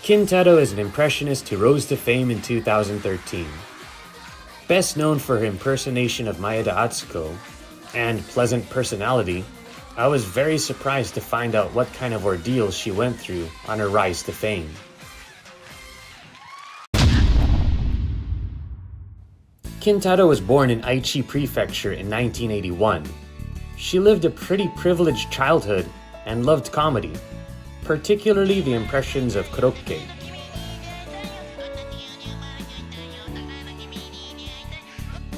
Kintalo is an impressionist who rose to fame in 2013. Best known for her impersonation of Maeda Atsuko and pleasant personality, I was very surprised to find out what kind of ordeals she went through on her rise to fame. Kintalo was born in Aichi Prefecture in 1981. She lived a pretty privileged childhood and loved comedy, particularly the impressions of korokke.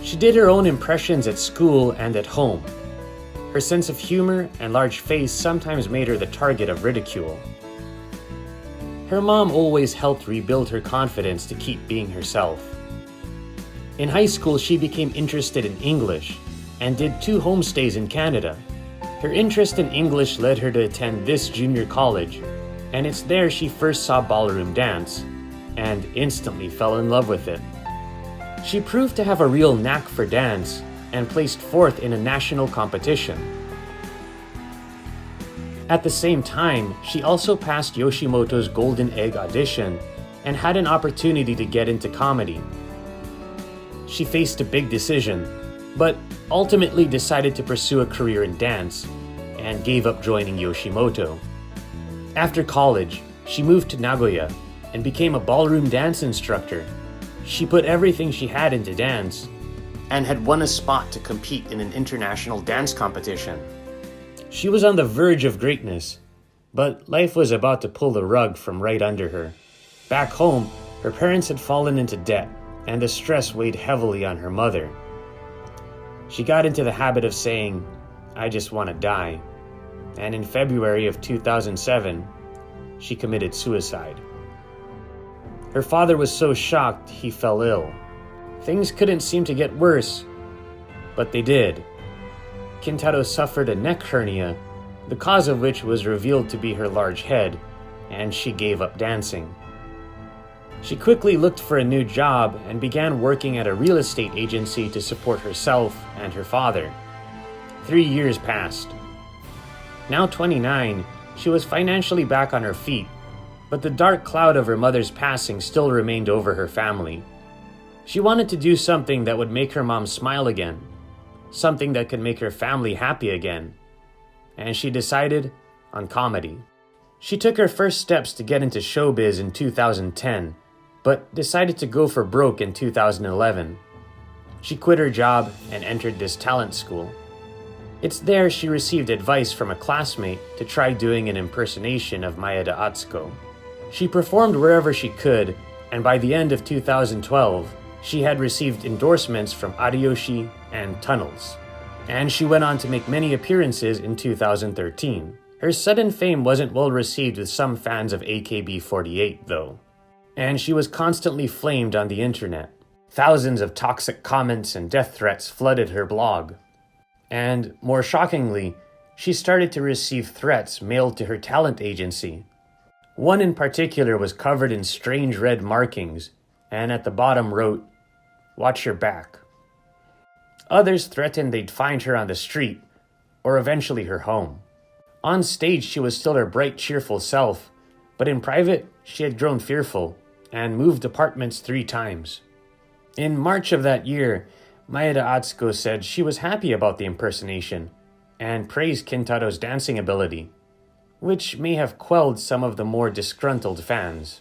She did her own impressions at school and at home. Her sense of humor and large face sometimes made her the target of ridicule. Her mom always helped rebuild her confidence to keep being herself. In high school, she became interested in English and did 2 homestays in Canada. Her interest in English led her to attend this junior college, and it's there she first saw ballroom dance and instantly fell in love with it. She proved to have a real knack for dance and placed 4th in a national competition. At the same time, she also passed Yoshimoto's Golden Egg audition and had an opportunity to get into comedy. She faced a big decision, but ultimately decided to pursue a career in dance and gave up joining Yoshimoto. After college, she moved to Nagoya and became a ballroom dance instructor. She put everything she had into dance and had won a spot to compete in an international dance competition. She was on the verge of greatness, but life was about to pull the rug from right under her. Back home, her parents had fallen into debt, and the stress weighed heavily on her mother. She got into the habit of saying, "I just want to die," and in February of 2007, she committed suicide. Her father was so shocked he fell ill. Things couldn't seem to get worse, but they did. Kintaro suffered a neck hernia, the cause of which was revealed to be her large head, and she gave up dancing. She quickly looked for a new job and began working at a real estate agency to support herself and her father. 3 years passed. Now 29, she was financially back on her feet, but the dark cloud of her mother's passing still remained over her family. She wanted to do something that would make her mom smile again, something that could make her family happy again, and she decided on comedy. She took her first steps to get into showbiz in 2010, but decided to go for broke in 2011. She quit her job and entered this talent school. It's there she received advice from a classmate to try doing an impersonation of Maeda Atsuko. She performed wherever she could, and by the end of 2012, she had received endorsements from Ariyoshi and Tunnels. And she went on to make many appearances in 2013. Her sudden fame wasn't well received with some fans of AKB48, though. And she was constantly flamed on the internet. Thousands of toxic comments and death threats flooded her blog. And, more shockingly, she started to receive threats mailed to her talent agency. One in particular was covered in strange red markings, and at the bottom wrote, "Watch your back." Others threatened they'd find her on the street, or eventually her home. On stage, she was still her bright, cheerful self, but in private, she had grown fearful and moved apartments 3 times. In March of that year, Maeda Atsuko said she was happy about the impersonation and praised Kintaro's dancing ability, which may have quelled some of the more disgruntled fans.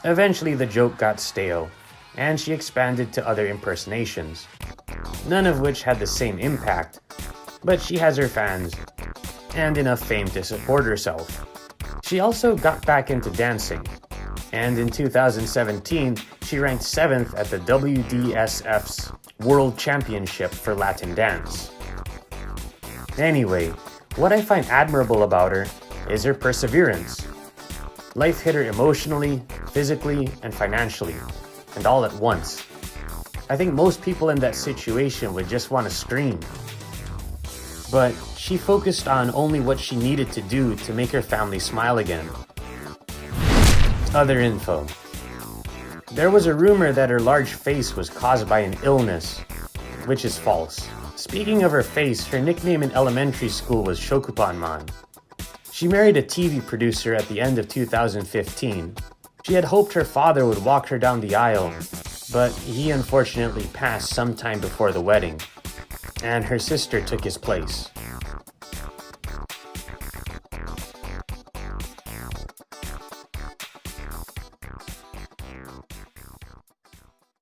Eventually, the joke got stale, and she expanded to other impersonations, none of which had the same impact, but she has her fans and enough fame to support herself. She also got back into dancing, and in 2017, she ranked 7th at the WDSF's World Championship for Latin Dance. Anyway, what I find admirable about her is her perseverance. Life hit her emotionally, physically, and financially, and all at once. I think most people in that situation would just want to scream. But she focused on only what she needed to do to make her family smile again. Other info. There was a rumor that her large face was caused by an illness, which is false. Speaking of her face, her nickname in elementary school was Shokupanman. She married a TV producer at the end of 2015. She had hoped her father would walk her down the aisle, but he unfortunately passed sometime before the wedding, and her sister took his place.